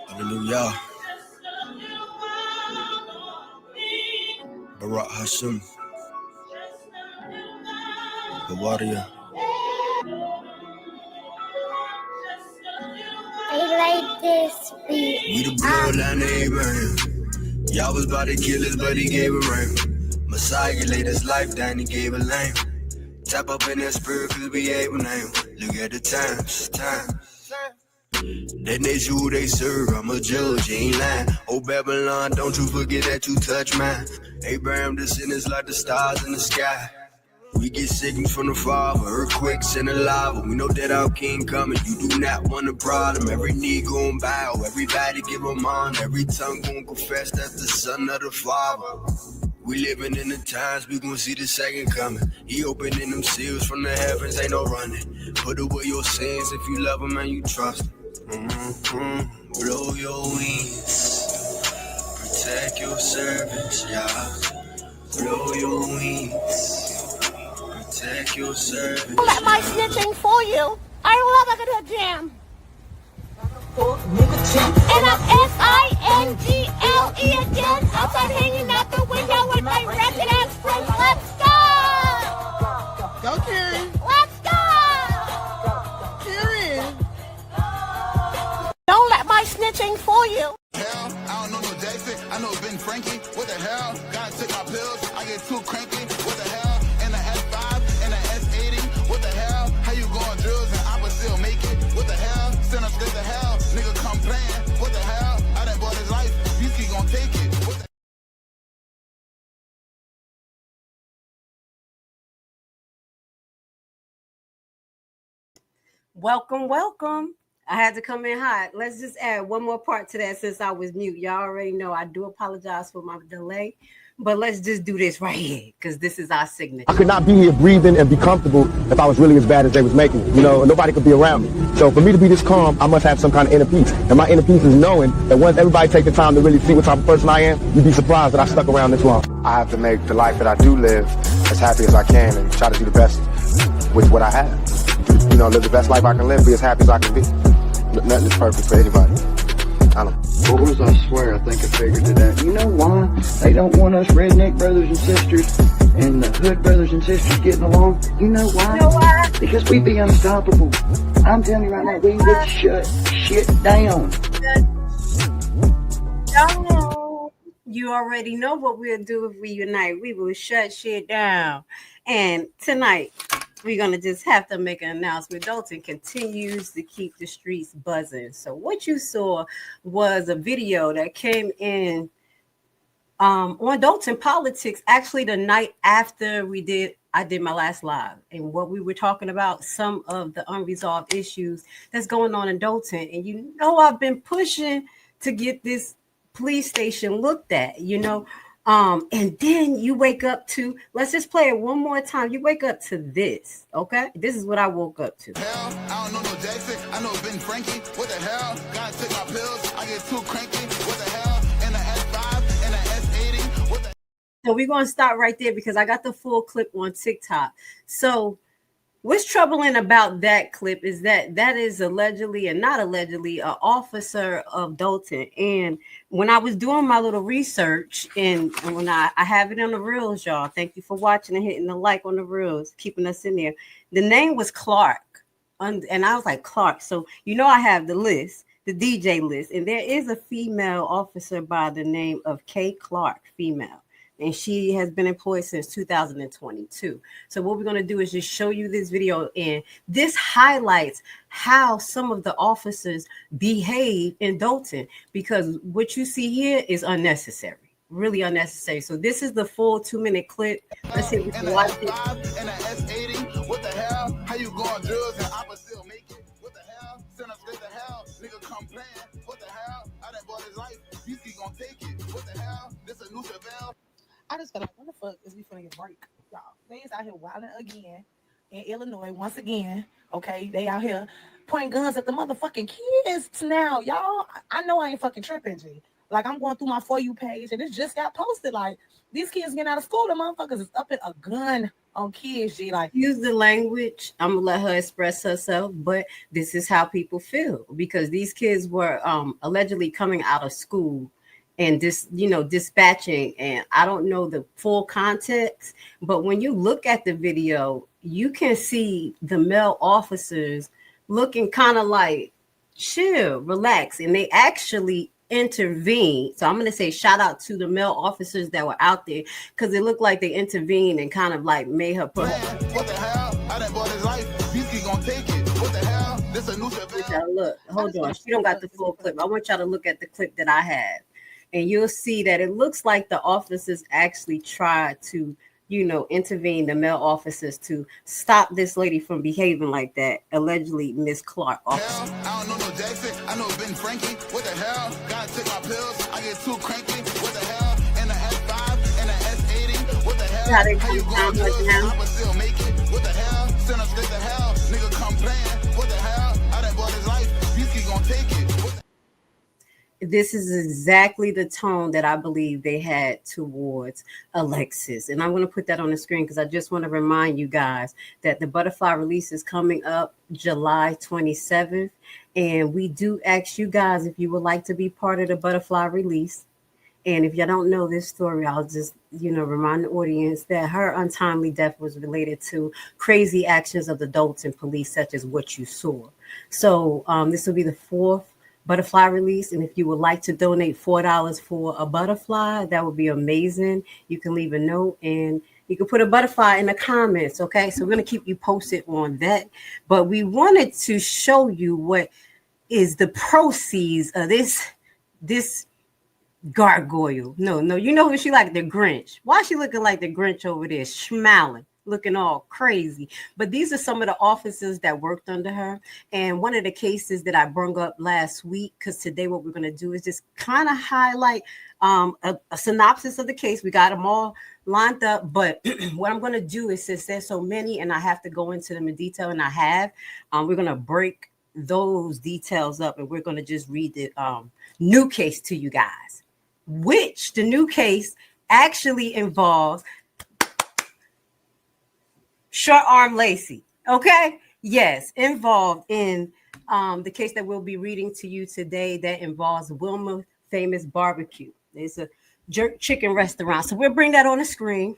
Hallelujah. Barak Hashem. The warrior. I like this beat. We the bloodline of Abraham. Y'all was about to kill us, but he gave a ram. Messiah laid his life down, he gave a lamb. Tap up in that spirit, cause we able now. Look at the times. That nation who they serve, I'm a judge, you ain't lying. Oh Babylon, don't you forget that you touch mine. Abraham descendants like the stars in the sky. We get sickness from the Father, earthquakes and the lava. We know that our King coming, you do not want a problem. Every knee gon' bow, everybody give him on. Every tongue gon' confess that's the Son of the Father. We living in the times, we gon' see the second coming. He opening them seals from the heavens, ain't no running. Put away your sins if you love him and you trust him. Blow your wings, protect your servants, yeah. Blow your wings, protect your servants. Don't let my snitching fool you. I love a good jam. And I'm F-I-N-G-L-E again. Outside hanging out the window with my residence friends. Let's go! Go, Karen. Let's go! Karen. Don't let my snitching fool you. Hell, I don't know no Jason. I know Ben Frankie. What the hell? Gotta take my pills. I get too cranky. What the hell? And the S5 and the S80. What the hell? How you going drills and I would still make it? What the hell? Send us to the hell. Nigga come playing. What the hell? I done bought his life. You gonna take it. What the Welcome. I had to come in hot. Let's just add one more part to that since I was mute. Y'all already know I do apologize for my delay, but let's just do this right here because this is our signature. I could not be here breathing and be comfortable if I was really as bad as they was making it. You know, nobody could be around me. So for me to be this calm, I must have some kind of inner peace. And my inner peace is knowing that once everybody take the time to really see what type of person I am, you'd be surprised that I stuck around this long. I have to make the life that I do live as happy as I can and try to do the best with what I have. You know, live the best life I can live, be as happy as I can be. Nothing is perfect for anybody. I don't know. Boys, I swear, I think I figured it out. You know why they don't want us redneck brothers and sisters and the hood brothers and sisters getting along? You know why? Because we be unstoppable. I'm telling you right now, we would shut shit down. You already know what we'll do if we unite. We will shut shit down. And tonight, we're going to just have to make an announcement. Dolton continues to keep the streets buzzing. So what you saw was a video that came in on Dolton Politics, actually the night after I did my last live. And what we were talking about, some of the unresolved issues that's going on in Dolton. And you know I've been pushing to get this police station looked at, you know. And then you wake up to, let's just play it one more time. You wake up to this, okay? This is what I woke up to. hell? I don't know no Jason. I know Ben Frankie. What the hell? Gotta take my pills. I get too cranky. What the hell? And the S5 and the S80. What the So we're going to stop right there because I got the full clip on TikTok. So what's troubling about that clip is that is allegedly and not allegedly an officer of Dolton. And when I was doing my little research and when I have it on the reels, y'all, thank you for watching and hitting the like on the reels, keeping us in there. The name was Clark. And I was like, Clark. So, you know, I have the list, the DJ list, and there is a female officer by the name of Kay Clark, female. And she has been employed since 2022. So what we're going to do is just show you this video. And this highlights how some of the officers behave in Dolton, because what you see here is unnecessary, really unnecessary. So this is the full 2-minute clip. Let's see if we can watch it. And the S80. What the hell? How you going drills and I would still make it? What the hell? Send us to the hell. Nigga come playing. What the hell? I done bought his life. You gonna take it. What the hell? This a new Chevelle. I just feel like, when the fuck is we finna get break, y'all? They is out here wilding again in Illinois once again. Okay, they out here pointing guns at the motherfucking kids now, y'all. I know I ain't fucking tripping, G. Like, I'm going through my For You page and it just got posted. Like, These kids getting out of school, the motherfuckers is up in a gun on kids. G, like, use the language. I'm gonna let her express herself, but this is how people feel because these kids were allegedly coming out of school and dispatching, and I don't know the full context, but when you look at the video, you can see the male officers looking kind of like chill, relax, and they actually intervened. So I'm going to say shout out to the male officers that were out there because it looked like they intervened and kind of like made her put What the hell? I done bought his life. He's gonna take it. What the hell? This a new look, hold on. She don't got the full clip. I want y'all to look at the clip that I have. And you'll see that it looks like the officers actually tried to, intervene, the male officers, to stop this lady from behaving like that. Allegedly, Miss Clark. Officer. I don't know no Jackson. I know Ben Frankie. What the hell? Gotta take my pills. I get too cranky. What the hell? And the S5 and the S80. What the hell? How you going to do it? I'ma still make it. What the hell? Send us straight to hell. Nigga come playing. What the hell? I done bought his life. He's gonna take it. This is exactly the tone that I believe they had towards Alexis. And I'm going to put that on the screen because I just want to remind you guys that the butterfly release is coming up July 27th. And we do ask you guys if you would like to be part of the butterfly release. And if you don't know this story, I'll just, remind the audience that her untimely death was related to crazy actions of the Dolton police, such as what you saw. So this will be the fourth butterfly release, and if you would like to donate $4 for a butterfly, that would be amazing. You can leave a note and you can put a butterfly in the comments. Okay, so we're going to keep you posted on that, but we wanted to show you what is the proceeds of this gargoyle. No, you know who she like, the Grinch. Why is she looking like the Grinch over there, smiling, looking all crazy? But these are some of the officers that worked under her. And one of the cases that I brought up last week, because today what we're going to do is just kind of highlight a synopsis of the case. We got them all lined up, but what I'm going to do is, since there's so many and I have to go into them in detail, and I have, we're going to break those details up, and we're going to just read the new case to you guys, which the new case actually involves Short Arm Lacey. Okay. Yes. Involved in the case that we'll be reading to you today that involves Wilma Famous Barbecue. It's a jerk chicken restaurant. So we'll bring that on the screen,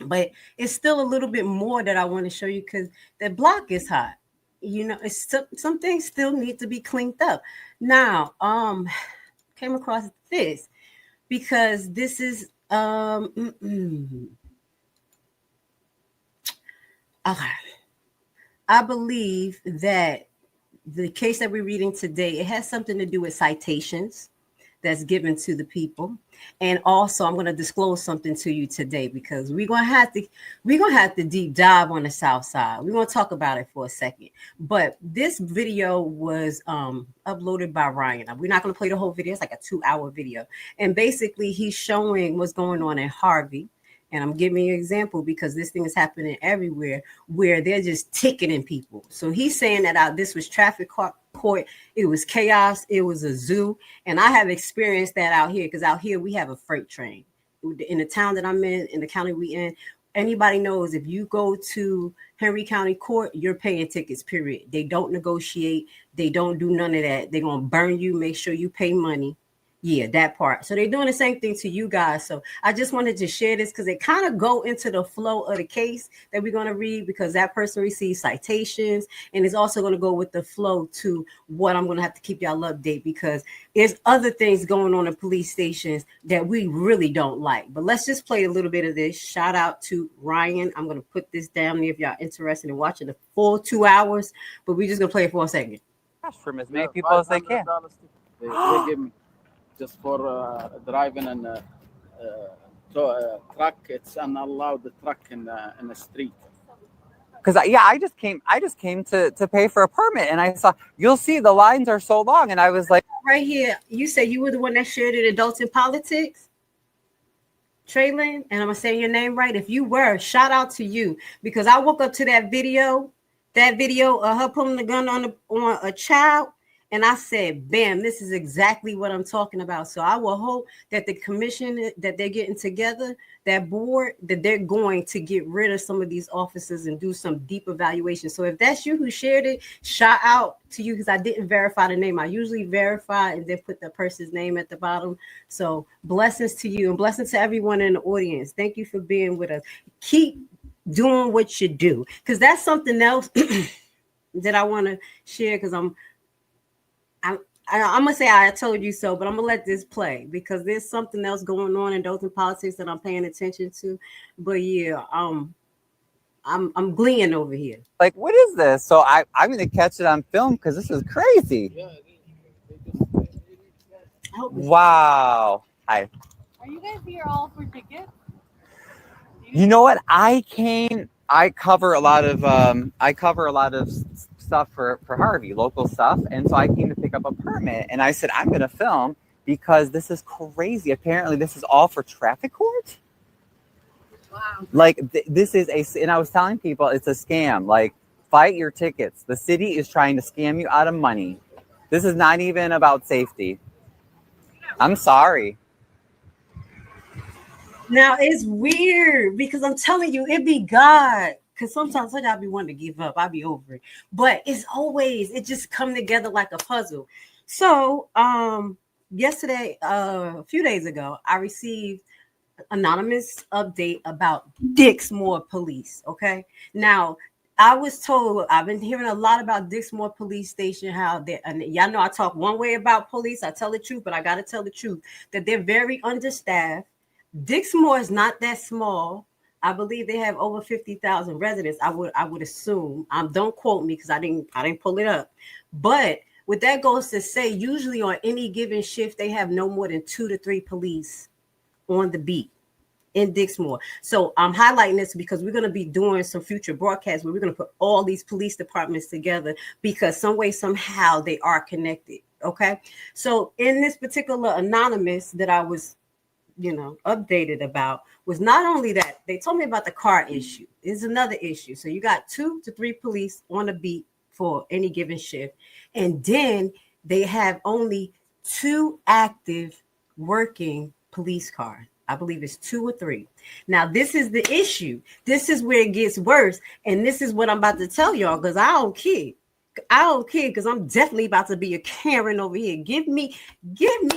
but it's still a little bit more that I want to show you because the block is hot. It's some things still need to be cleaned up. Now, came across this because this is okay. I believe that the case that we're reading today, it has something to do with citations that's given to the people. And also I'm going to disclose something to you today because we're going to have to deep dive on the South Side. We're going to talk about it for a second. But this video was uploaded by Ryan. We're not going to play the whole video. It's like a 2-hour video. And basically he's showing what's going on in Harvey. And I'm giving you an example because this thing is happening everywhere where they're just ticketing people. So he's saying that this was traffic court. It was chaos. It was a zoo. And I have experienced that out here because out here we have a freight train. In the town that I'm in the county we in, anybody knows if you go to Henry County Court, you're paying tickets, period. They don't negotiate. They don't do none of that. They're going to burn you, make sure you pay money. Yeah, that part. So they're doing the same thing to you guys. So I just wanted to share this because they kind of go into the flow of the case that we're going to read because that person receives citations, and it's also going to go with the flow to what I'm going to have to keep y'all update because there's other things going on in police stations that we really don't like. But let's just play a little bit of this. Shout out to Ryan. I'm going to put this down there if y'all interested in watching the full 2 hours, but we're just going to play it for a second. From as many people as they can. They give me. Just for driving in a truck, it's unallowed the truck in the street. Because I just came to pay for a permit, and I saw, you'll see the lines are so long, and I was like, right here. You said you were the one that shared it in Dolton Politics, Traylon, and I'm gonna say your name right. If you were, shout out to you because I woke up to that video of her pulling the gun on a child. And I said, bam, this is exactly what I'm talking about. So I will hope that the commission that they're getting together, that board, that they're going to get rid of some of these officers and do some deep evaluation. So if that's you who shared it, shout out to you, because I didn't verify the name. I usually verify and then put the person's name at the bottom. So blessings to you and blessings to everyone in the audience. Thank you for being with us. Keep doing what you do, because that's something else that I want to share, because I'm gonna say I told you so, but I'm gonna let this play because there's something else going on in Dolton politics that I'm paying attention to. But yeah, I'm gleaning over here. Like, what is this? So I'm gonna catch it on film because this is crazy. Wow. Hi. Are you guys here all for tickets? You know what? I cover a lot of stuff for Harvey, local stuff, and so I came to pick up a permit, and I said I'm gonna film because this is crazy. Apparently, this is all for traffic court. Wow. Like this is and I was telling people it's a scam. Like, fight your tickets. The city is trying to scam you out of money. This is not even about safety. I'm sorry. Now it's weird because I'm telling you, it be God. Because sometimes I be wanting to give up. I be over it. But it just come together like a puzzle. So yesterday, a few days ago, I received anonymous update about Dixmoor police. Okay. Now, I was told, I've been hearing a lot about Dixmoor police station, how they, and y'all know I talk one way about police. I tell the truth, but I got to tell the truth that they're very understaffed. Dixmoor is not that small. I believe they have over 50,000 residents. I would assume. Don't quote me because I didn't pull it up. But what that goes to say, usually on any given shift, they have no more than 2 to 3 police on the beat in Dixmoor. So I'm highlighting this because we're going to be doing some future broadcasts where we're going to put all these police departments together because some way, somehow they are connected. Okay. So in this particular anonymous that I was updated about was not only that, they told me about the car issue. There's another issue. So you got 2 to 3 police on the beat for any given shift. And then they have only 2 active working police cars. I believe it's 2 or 3. Now, this is the issue. This is where it gets worse. And this is what I'm about to tell y'all because I don't care. I don't care because I'm definitely about to be a Karen over here. Give me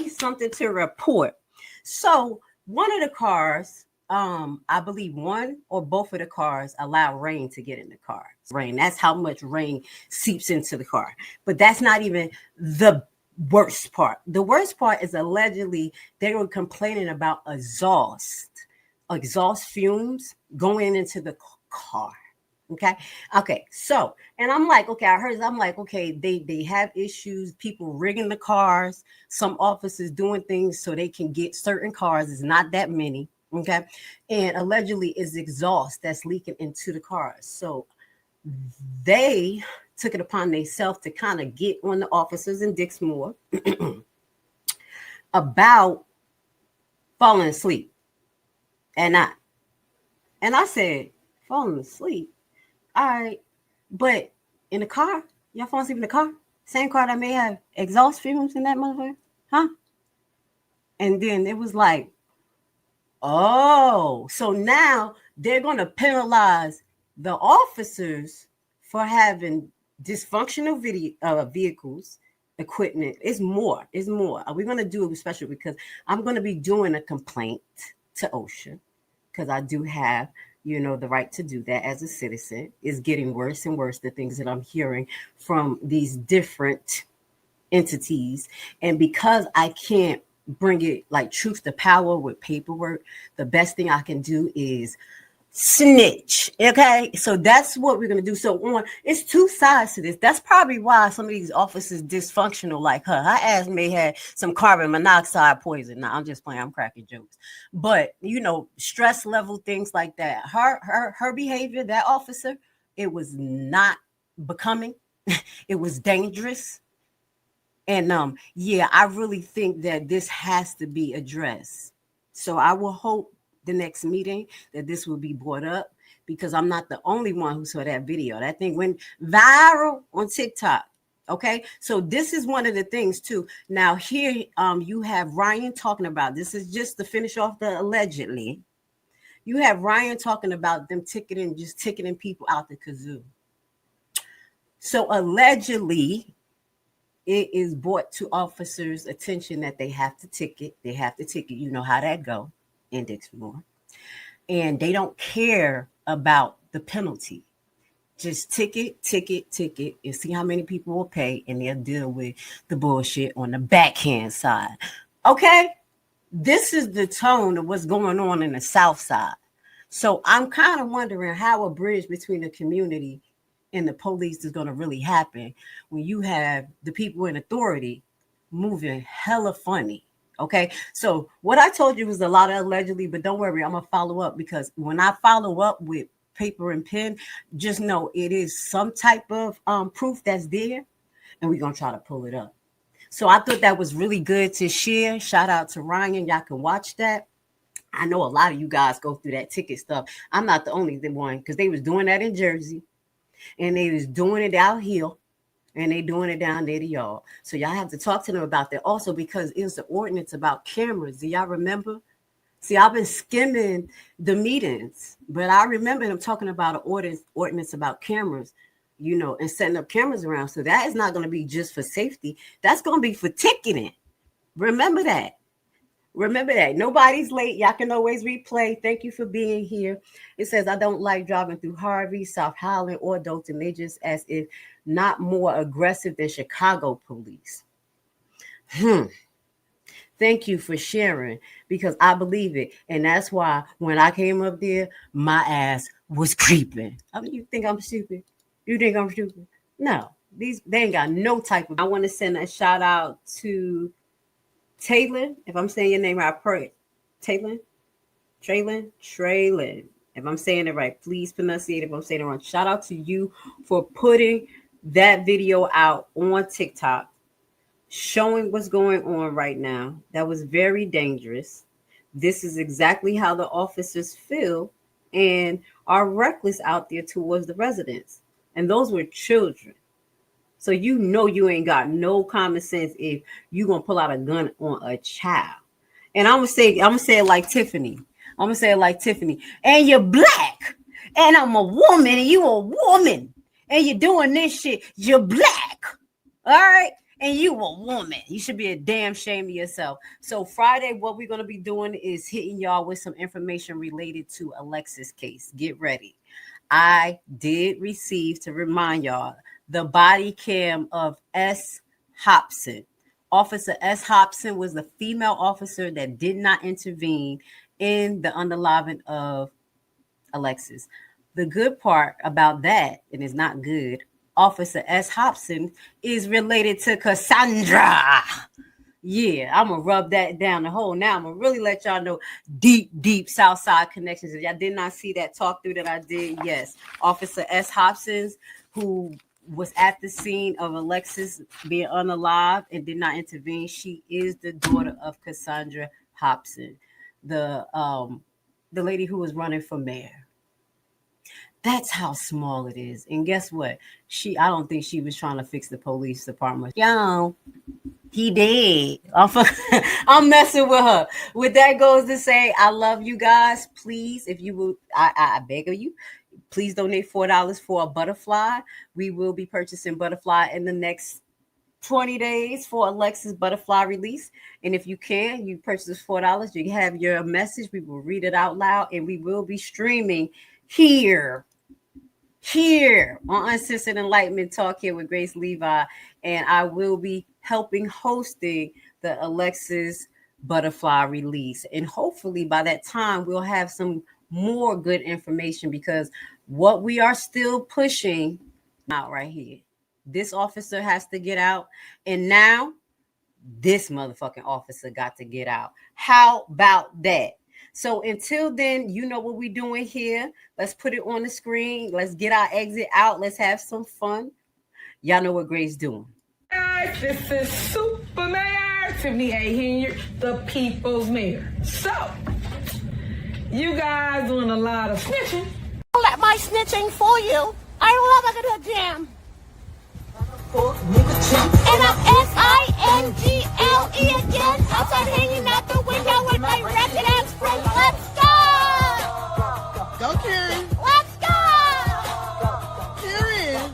something to report. So one of the cars, I believe one or both of the cars allow rain to get in the car. Rain, that's how much rain seeps into the car. But that's not even the worst part. The worst part is allegedly they were complaining about exhaust fumes going into the car. Okay. So, and I'm like, okay, they have issues, people rigging the cars, some officers doing things so they can get certain cars. It's not that many. Okay. And allegedly is exhaust that's leaking into the cars. So they took it upon themselves to kind of get on the officers in Dixmoor about falling asleep and not. And I said, falling asleep? All right, but in the car, y'all fall asleep in the car? Same car that may have exhaust fumes in that motherfucker, huh? And then it was like, oh, so now they're going to penalize the officers for having dysfunctional vehicles, equipment. It's more. We're going to do it special because I'm going to be doing a complaint to OSHA because I do have the right to do that as a citizen. Is getting worse and worse, the things that I'm hearing from these different entities. And because I can't bring it like truth to power with paperwork, the best thing I can do is snitch. Okay, so that's what we're gonna do. So it's 2 sides to this. That's probably why some of these officers dysfunctional like her. Her ass may have some carbon monoxide poison. Now I'm just playing, I'm cracking jokes, but stress level, things like that. Her behavior, that officer, it was not becoming. It was dangerous. And I really think that this has to be addressed. So I will hope the next meeting that this will be brought up because I'm not the only one who saw that video. That thing went viral on TikTok. Okay, so this is one of the things too. Now here, you have Ryan talking about, this is just to finish off the allegedly. You have Ryan talking about them ticketing people out the kazoo. So allegedly, it is brought to officers' attention that they have to ticket. You know how that go in Dixmoor. And they don't care about the penalty. Just ticket, and see how many people will pay, and they'll deal with the bullshit on the backhand side. Okay? This is the tone of what's going on in the South Side. So I'm kind of wondering how a bridge between the community and the police is going to really happen when you have the people in authority moving hella funny. Okay, so what I told you was a lot of allegedly, but don't worry, I'm going to follow up, because when I follow up with paper and pen, just know it is some type of proof that's there, and we're going to try to pull it up. So I thought that was really good to share. Shout out to Ryan. Y'all can watch that. I know a lot of you guys go through that ticket stuff. I'm not the only one, because they was doing that in Jersey, and they was doing it out here, and they doing it down there to y'all. So y'all have to talk to them about that also, because it was the ordinance about cameras. Do y'all remember? See, I've been skimming the meetings, but I remember them talking about an ordinance about cameras, you know, and setting up cameras around. So that is not going to be just for safety. That's going to be for ticketing. Remember that. Remember that. Nobody's late. Y'all can always replay. Thank you for being here. It says, I don't like driving through Harvey, South Highland, or Dolton. They just as if not more aggressive than Chicago police. Thank you for sharing, because I believe it. And that's why when I came up there, my ass was creeping. I mean, you think I'm stupid? You think I'm stupid? No, they ain't got no type of. I want to send a shout out to Taylor. If I'm saying your name right, I pray. Traylon. If I'm saying it right, please pronunciate it. If I'm saying it wrong, shout out to you for putting that video out on TikTok, showing what's going on right now. That was very dangerous. This is exactly how the officers feel and are reckless out there towards the residents. And those were children. So you know you ain't got no common sense if you gonna pull out a gun on a child. And I'm gonna say it like Tiffany. And you're black, and I'm a woman, and you a woman, and you're doing this shit. You're black, all right? And you a woman. You should be a damn shame of yourself. So Friday, what we're gonna be doing is hitting y'all with some information related to Alexis' case. Get ready. I did receive, to remind y'all, the body cam of S. Hobson. Officer S. Hobson was the female officer that did not intervene in the unaliving of Alexis. The good part about that, and it's not good, Officer S. Hobson is related to Cassandra. Yeah, I'm going to rub that down the hole. Now I'm going to really let y'all know deep Southside connections. If y'all did not see that talk through that I did, yes. Officer S. Hobson, who was at the scene of Alexis being unalive and did not intervene. She is the daughter of Cassandra Hobson, the lady who was running for mayor. That's how small it is. And guess what? I don't think she was trying to fix the police department. Yo, he did. I'm messing with her. With that goes to say, I love you guys. Please, if you will, I beg of you, please donate $4 for a butterfly. We will be purchasing butterfly in the next 20 days for Alexis butterfly release. And if you can, you purchase $4. You have your message. We will read it out loud, and we will be streaming here on Uncensored Enlightenment Talk here with Grace Levi. And I will be helping hosting the Alexis butterfly release. And hopefully by that time, we'll have some more good information, because what we are still pushing out right here, this officer has to get out, and now this motherfucking officer got to get out. How about that? So until then, you know what we're doing here. Let's put it on the screen. Let's get our exit out. Let's have some fun. Y'all know what Grace doing. Guys, this is Super Mayor Tiffany A. Henyard, the people's mayor. So, you guys doing a lot of snitching. Don't let my snitching fool you. I love a good jam. And I'm S-I-N-G-L-E again. Outside hanging out the window with my wretched ass friends. Let's go! Go, Karen. Let's go! Karen.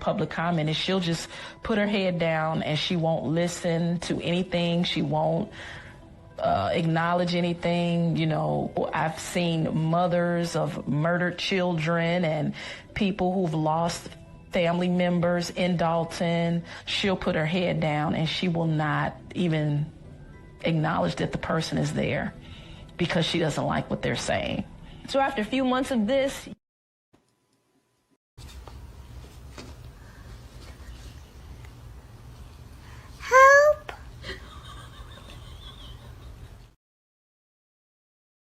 Public comment is she'll just put her head down and she won't listen to anything. She won't acknowledge anything. You know, I've seen mothers of murdered children and people who've lost family members in Dolton. She'll put her head down and she will not even acknowledge that the person is there because she doesn't like what they're saying. So after a few months of this,